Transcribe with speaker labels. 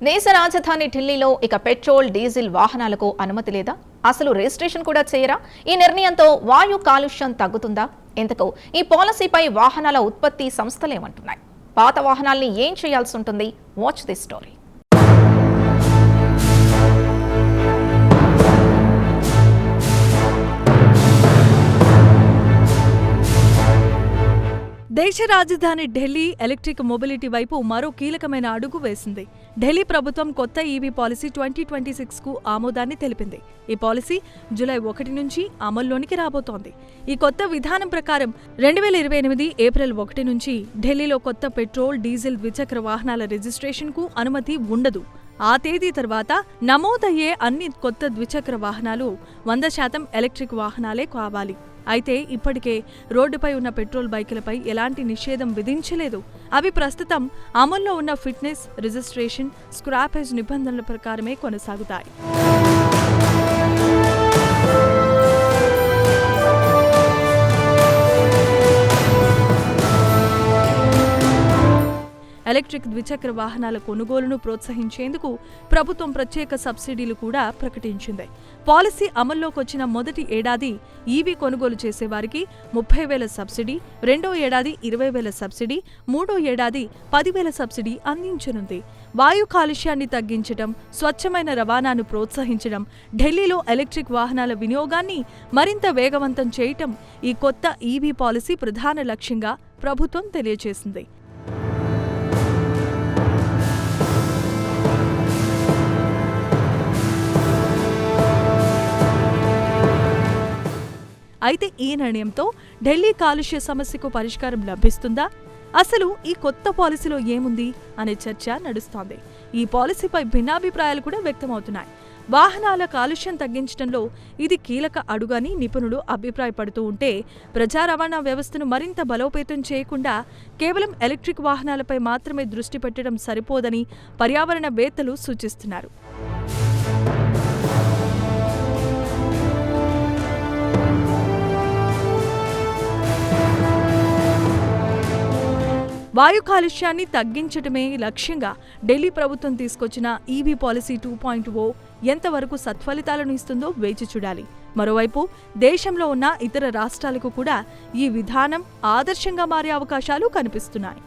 Speaker 1: దేశ రాజధాని ఢిల్లీలో ఇక పెట్రోల్ డీజిల్ వాహనాలకు అనుమతి లేదా? అసలు రిజిస్ట్రేషన్ కూడా చేయరా? ఈ నిర్ణయంతో వాయు కాలుష్యం తగ్గుతుందా? ఇంతకు ఈ పాలసీపై వాహనాల ఉత్పత్తి సంస్థలేమంటున్నాయి? పాత వాహనాల్ని ఏం చేయాల్సి ఉంటుంది? Watch this story.
Speaker 2: దేశ రాజధాని ఢిల్లీ ఎలక్ట్రిక్ మొబిలిటీ వైపు మరో కీలకమైన అడుగు వేసింది. ఢిల్లీ ప్రభుత్వం కొత్త ఈవీ పాలసీ 2026కు ఆమోదాన్ని తెలిపింది. ఈ పాలసీ జూలై 1 నుంచి అమల్లోనికి రాబోతోంది. ఈ కొత్త విధానం ప్రకారం 2028 ఏప్రిల్ 1 నుంచి ఢిల్లీలో కొత్త పెట్రోల్, డీజిల్ ద్విచక్ర వాహనాల రిజిస్ట్రేషన్కు అనుమతి ఉండదు. ఆ తేదీ తర్వాత నమోదయ్యే అన్ని కొత్త ద్విచక్ర వాహనాలు 100% ఎలక్ట్రిక్ వాహనాలే కావాలి. అయితే ఇప్పటికే రోడ్డుపై ఉన్న పెట్రోల్ బైకులపై ఎలాంటి నిషేధం విధించలేదు. అవి ప్రస్తుతం అమల్లో ఉన్న ఫిట్నెస్, రిజిస్ట్రేషన్, స్క్రాపేజ్ నిబంధనల ప్రకారమే కొనసాగుతాయి. ఎలక్ట్రిక్ ద్విచక్ర వాహనాల కొనుగోలును ప్రోత్సహించేందుకు ప్రభుత్వం ప్రత్యేక సబ్సిడీలు కూడా ప్రకటించింది. పాలసీ అమల్లోకొచ్చిన మొదటి ఏడాది ఈవీ కొనుగోలు చేసేవారికి 30,000 సబ్సిడీ, రెండో ఏడాది 20,000 సబ్సిడీ, మూడో ఏడాది 10,000 సబ్సిడీ అందించనుంది. వాయు కాలుష్యాన్ని తగ్గించడం, స్వచ్ఛమైన రవాణాను ప్రోత్సహించడం, ఢిల్లీలో ఎలక్ట్రిక్ వాహనాల వినియోగాన్ని మరింత వేగవంతం చేయటం ఈ కొత్త ఈవీ పాలసీ ప్రధాన లక్ష్యంగా ప్రభుత్వం తెలియజేసింది. అయితే ఈ నిర్ణయంతో ఢిల్లీ కాలుష్య సమస్యకు పరిష్కారం లభిస్తుందా? అసలు ఈ కొత్త పాలసీలో ఏముంది అనే చర్చ నడుస్తోంది. ఈ పాలసీపై భిన్నాభిప్రాయాలు కూడా వ్యక్తమవుతున్నాయి. వాహనాల కాలుష్యం తగ్గించడంలో ఇది కీలక అడుగని నిపుణులు అభిప్రాయపడుతూ ఉంటే, ప్రజా రవాణా వ్యవస్థను మరింత బలోపేతం చేయకుండా కేవలం ఎలక్ట్రిక్ వాహనాలపై మాత్రమే దృష్టి పెట్టడం సరిపోదని పర్యావరణవేత్తలు సూచిస్తున్నారు. వాయు కాలుష్యాన్ని తగ్గించడమే లక్ష్యంగా ఢిల్లీ ప్రభుత్వం తీసుకొచ్చిన ఈవీ పాలసీ 2.0 ఎంతవరకు సత్ఫలితాలను ఇస్తుందో వేచి చూడాలి. మరోవైపు దేశంలో ఉన్న ఇతర రాష్ట్రాలకు కూడా ఈ విధానం ఆదర్శంగా మారే అవకాశాలు కనిపిస్తున్నాయి.